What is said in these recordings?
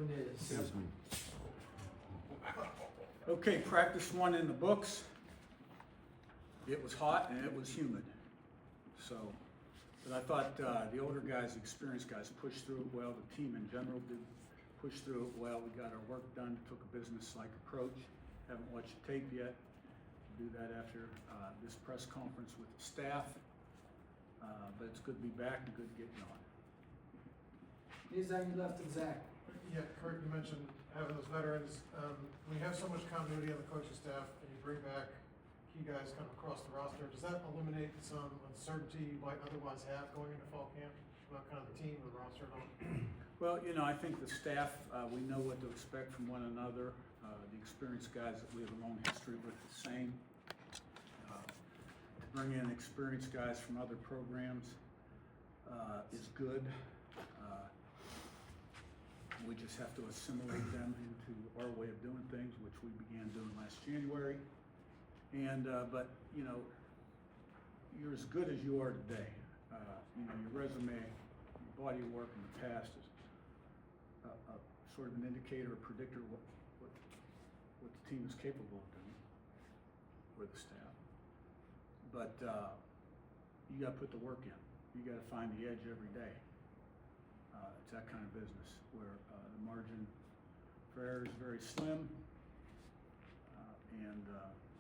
one is. Excuse me. Okay, practice one in the books. It was hot and it was humid. So, but I thought the older guys, the experienced guys pushed through it well. The team in general did push through it well. We got our work done, took a business-like approach. Haven't watched the tape yet. We'll do that after this press conference with the staff. But it's good to be back and good getting on. He's on your left and Zach. Yeah, Curt, you mentioned having those veterans. When you have so much continuity on the coaching staff and you bring back key guys kind of across the roster, does that eliminate some uncertainty you might otherwise have going into fall camp about kind of the team or the roster and all? Well, you know, I think the staff, we know what to expect from one another. The experienced guys that we have a long history with, the same. To bring in experienced guys from other programs is good. We just have to assimilate them into our way of doing things, which we began doing last January. And but you know, you're as good as you are today. You know, your resume, your body of work in the past is a sort of an indicator, a predictor of what the team is capable of doing, or the staff. But you got to put the work in. You got to find the edge every day. It's that kind of business where the margin for error is very slim, and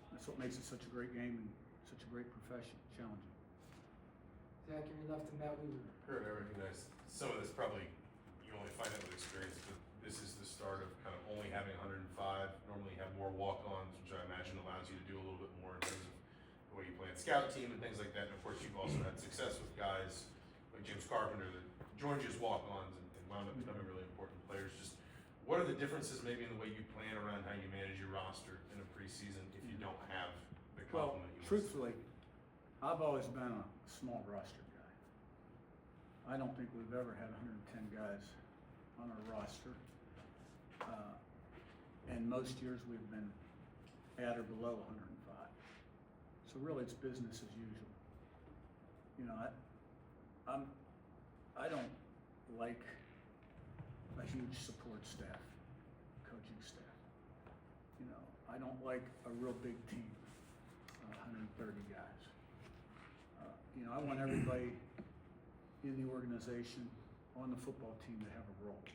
that's what makes it such a great game and such a great profession, challenging. Zach, on your left and Matt Weaver. Curt, I recognize some of this probably you only find out with experience, but this is the start of kind of only having 105. Normally you have more walk-ons, which I imagine allows you to do a little bit more in terms of the way you play in scout team and things like that. And of course, you've also had success with guys like James Carpenter that joined you as walk-ons and wound up becoming really important players. Just what are the differences maybe in the way you plan around how you manage your roster in a preseason if you don't have the Well, complement you want? truthfully, I've always been a small roster guy. I don't think we've ever had 110 guys on our roster. And most years we've been at or below 105. So really it's business as usual. You know, I don't like a huge support staff, coaching staff. You know, I don't like a real big team, 130 guys. You know, I want everybody in the organization, on the football team, to have a role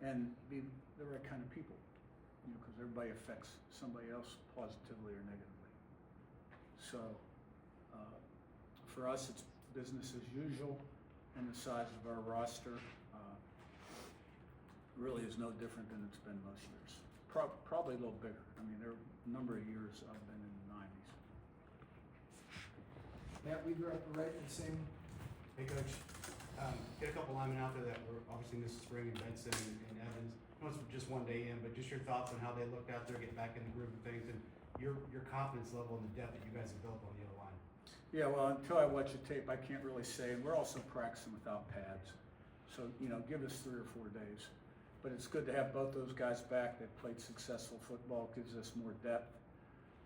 and be the right kind of people. You know, because everybody affects somebody else positively or negatively. So for us, it's business as usual, and the size of our roster really is no different than it's been most years. Probably a little bigger. I mean, there are a number of years I've been in the 90s. Matt Weaver up the right and same. Hey, Coach. Get a couple linemen out there that were obviously missed spring, and Benson and Evans. I know it's just one day in, but just your thoughts on how they looked out there, getting back in the groove of things, and your confidence level and the depth that you guys have built on the other line. Yeah, well, until I watch the tape, I can't really say. And we're also practicing without pads. So, you know, give us 3 or 4 days. But it's good to have both those guys back. They've played successful football, gives us more depth.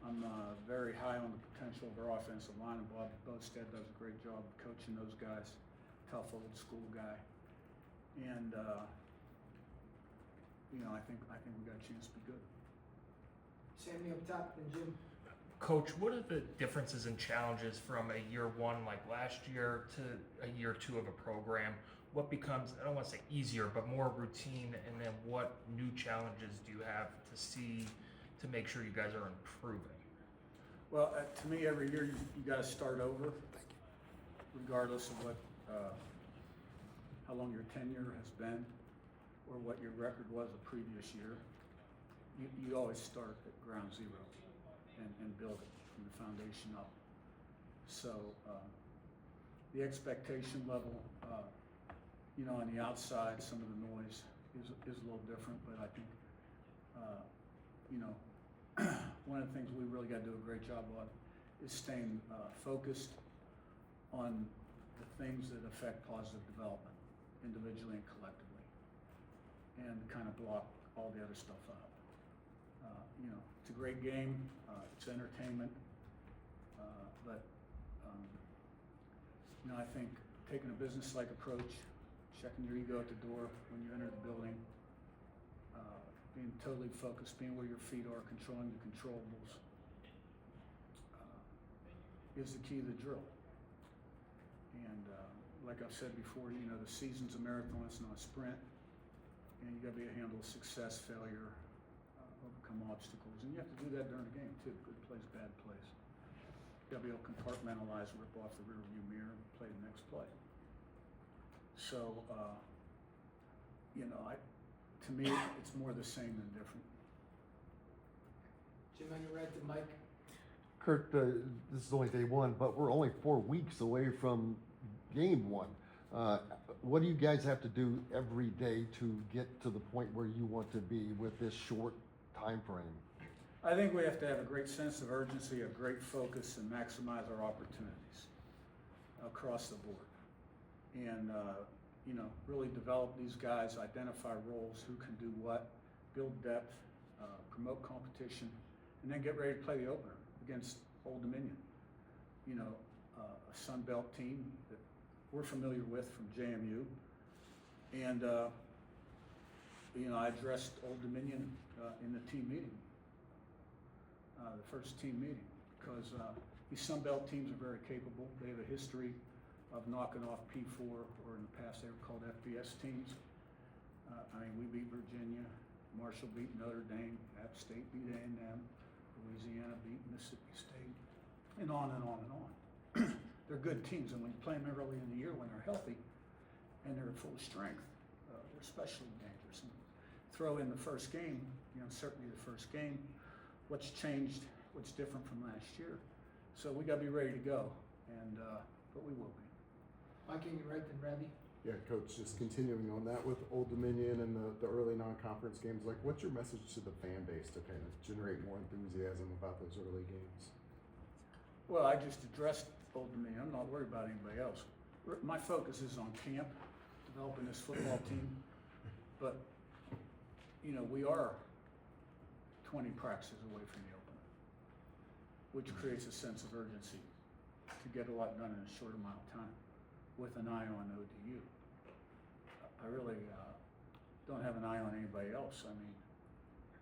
I'm very high on the potential of our offensive line, and Bob Bostad does a great job of coaching those guys. Tough old school guy. And, you know, I think we got a chance to be good. Sammy up top and Jim. Coach, what are the differences and challenges from a year one like last year to a year two of a program? What becomes, I don't want to say easier, but more routine, and then what new challenges do you have to see to make sure you guys are improving? Well, to me, every year you got to start over, regardless of what, how long your tenure has been, or what your record was the previous year. You always start at ground zero and build it from the foundation up. So the expectation level, you know, on the outside, some of the noise is a little different, but I think, you know, one of the things we really got to do a great job of is staying focused on the things that affect positive development, individually and collectively, and kind of block all the other stuff out. You know, it's a great game, it's entertainment, but you know, I think taking a business-like approach, checking your ego at the door when you enter the building, totally focused, being where your feet are, controlling the controllables, is the key to the drill. And like I've said before, you know, the season's a marathon, it's not a sprint. And you gotta be able to handle success, failure, overcome obstacles. And you have to do that during the game too, good plays, bad plays. You gotta be able to compartmentalize, rip off the rearview mirror, and play the next play. So, you know, to me, it's more the same than different. Jim, on your right to Mike. Curt, this is only day one, but we're only 4 weeks away from game one. What do you guys have to do every day to get to the point where you want to be with this short time frame? I think we have to have a great sense of urgency, a great focus, and maximize our opportunities across the board. And, you know, really develop these guys, identify roles, who can do what, build depth, promote competition, and then get ready to play the opener against Old Dominion. You know, a Sun Belt team that we're familiar with from JMU. And, you know, I addressed Old Dominion in the team meeting, the first team meeting, because these Sun Belt teams are very capable. They have a history of knocking off P4, or in the past they were called FBS teams. I mean, we beat Virginia, Marshall beat Notre Dame, App State beat A&M, Louisiana beat Mississippi State, and on and on and on. They're good teams, and when you play them early in the year when they're healthy and they're at full strength, they're especially dangerous. And throw in the first game, you know, certainly the first game, what's changed, what's different from last year. So we got to be ready to go, and but we will be. Mike, on your right to Bradley. Yeah, Coach, just continuing on that with Old Dominion and the early non-conference games, like what's your message to the fan base to kind of generate more enthusiasm about those early games? Well, I just addressed Old Dominion. I'm not worried about anybody else. My focus is on camp, developing this football team. But, you know, we are 20 practices away from the opener, which creates a sense of urgency to get a lot done in a short amount of time with an eye on ODU. I really don't have an eye on anybody else. I mean,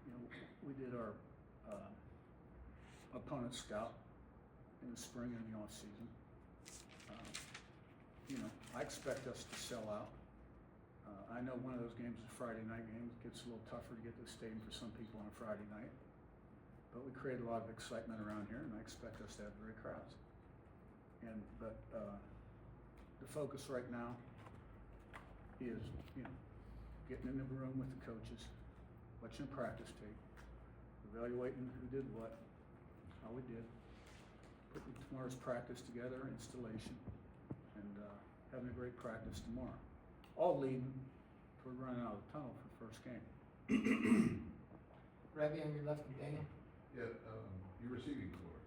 you know, we did our opponent scout in the spring and the off season. You know, I expect us to sell out. I know one of those games is a Friday night game. It gets a little tougher to get to the stadium for some people on a Friday night. But we create a lot of excitement around here, and I expect us to have great crowds. But the focus right now is, you know, getting in the room with the coaches, watching practice tape, evaluating who did what, how we did, putting tomorrow's practice together, installation, and having a great practice tomorrow. All leading toward running out of the tunnel for the first game. Ravi, on your left to Daniel. Yeah, your receiving core,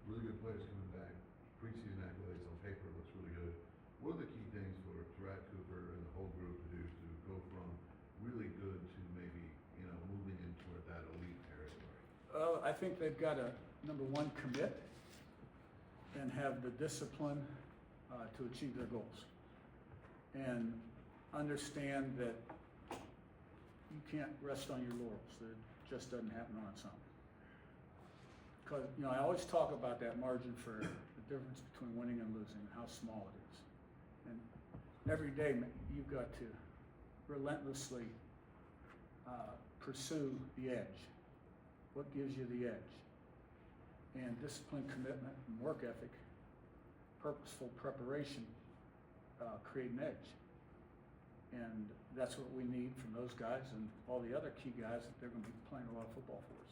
really good players coming back. Preseason accolades on paper looks really good. What are the key things for Brad Cooper and the whole group to do to go from really good to maybe, you know, moving in toward that elite territory? I think they've got to, number one, commit and have the discipline to achieve their goals. And understand that you can't rest on your laurels. It just doesn't happen on its own. Because, you know, I always talk about that margin for error, the difference between winning and losing, and how small it is. And every day you've got to relentlessly pursue the edge. What gives you the edge? And discipline, commitment, and work ethic, purposeful preparation create an edge. And that's what we need from those guys and all the other key guys that they're going to be playing a lot of football for us.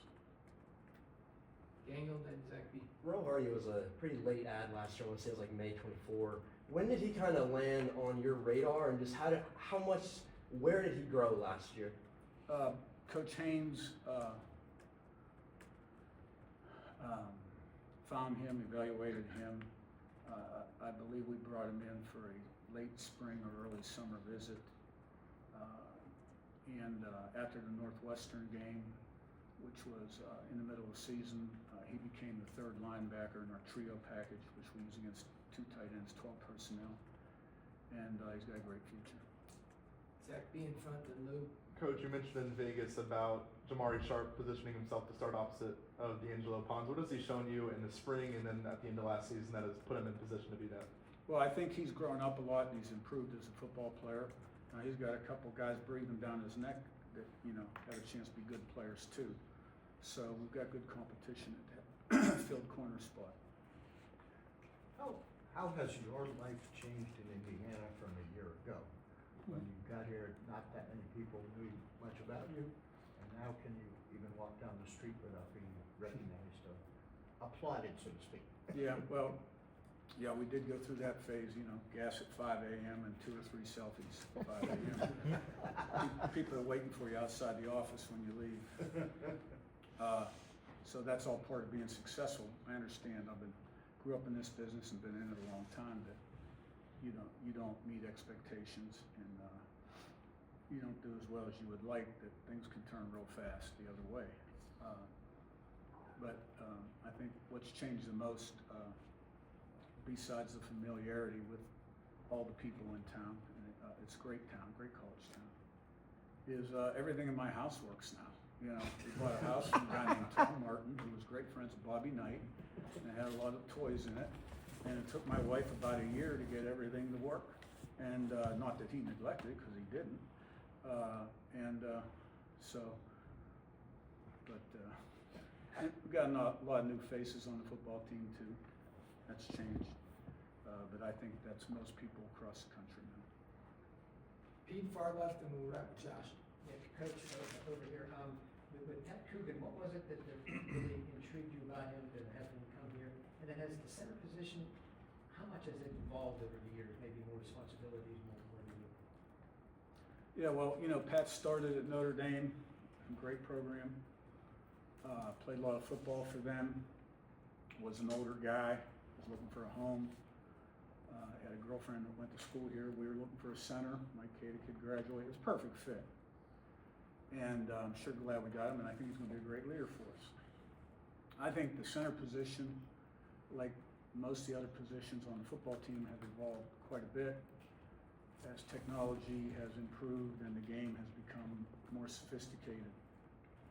Daniel, then Zach B. Ron Hardy was a pretty late ad last year. I want to say it was like May 24. When did he kind of land on your radar, and just where did he grow last year? Coach Haynes found him, evaluated him. I believe we brought him in for a late spring or early summer visit. And after the Northwestern game, which was in the middle of the season, he became the third linebacker in our trio package, which we use against 2 tight ends, 12 personnel. And he's got a great future. Zach B in front to Lou. Coach, you mentioned in Vegas about Jamari Sharp positioning himself to start opposite of D'Angelo Pons. What has he shown you in the spring and then at the end of last season that has put him in position to be that? Well, I think he's grown up a lot and he's improved as a football player. He's got a couple guys breathing down his neck that, have a chance to be good players too. So we've got good competition at that field corner spot. How has your life changed in Indiana from a year ago? When you got here, not that many people knew much about you, and now can you even walk down the street without being recognized or applauded, so to speak? Yeah, well, yeah, we did go through that phase, gas at 5 a.m. and 2 or 3 selfies at 5 a.m. People are waiting for you outside the office when you leave. So that's all part of being successful. I understand. Grew up in this business and been in it a long time. That you don't meet expectations and you don't do as well as you would like. That things can turn real fast the other way. But I think what's changed the most, besides the familiarity with all the people in town, and it's a great town, great college town, is everything in my house works now. We bought a house from a guy named Tom Martin, who was great friends with Bobby Knight, and it had a lot of toys in it. And it took my wife about a year to get everything to work. And not that he neglected it, because he didn't. And we've got a lot of new faces on the football team too. That's changed. But I think that's most people across the country now. Pete, far left, and we'll wrap with Josh. Yeah, Coach, over here. With Pat Coogan, what was it that really intrigued you about him to have him come here? And then as the center position, how much has it evolved over the years? Maybe more responsibilities, more than you. Yeah, well, Pat started at Notre Dame, a great program. Played a lot of football for them. Was an older guy. Was looking for a home. Had a girlfriend that went to school here. We were looking for a center. Mike Cady could graduate. It was a perfect fit. And I'm sure glad we got him, and I think he's going to be a great leader for us. I think the center position, like most of the other positions on the football team, have evolved quite a bit as technology has improved and the game has become more sophisticated.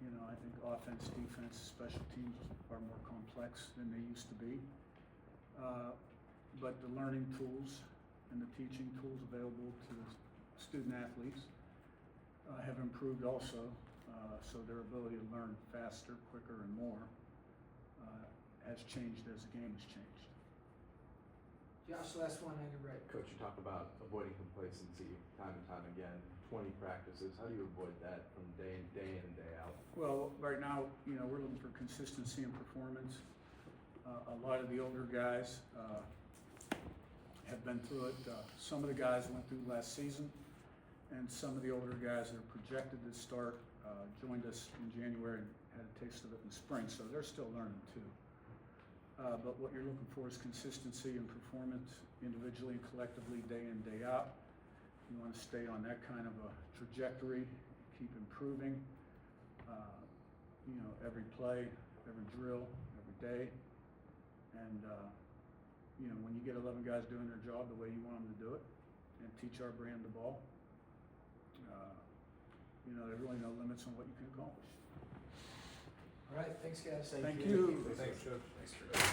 I think offense, defense, special teams are more complex than they used to be. But the learning tools and the teaching tools available to the student athletes have improved also, so their ability to learn faster, quicker, and more has changed as the game has changed. Josh, last one on your right. Coach, you talk about avoiding complacency time and time again. 20 practices. How do you avoid that from day in and day out? Well, right now, we're looking for consistency in performance. A lot of the older guys have been through it. Some of the guys went through last season. And some of the older guys that are projected to start joined us in January and had a taste of it in the spring, so they're still learning too. But what you're looking for is consistency in performance, individually and collectively, day in, day out. You want to stay on that kind of a trajectory, keep improving, every play, every drill, every day. And, when you get 11 guys doing their job the way you want them to do it and teach our brand the ball, there's really no limits on what you can accomplish. All right, thanks, guys. Thank you. Thanks, Coach. Thanks, Coach.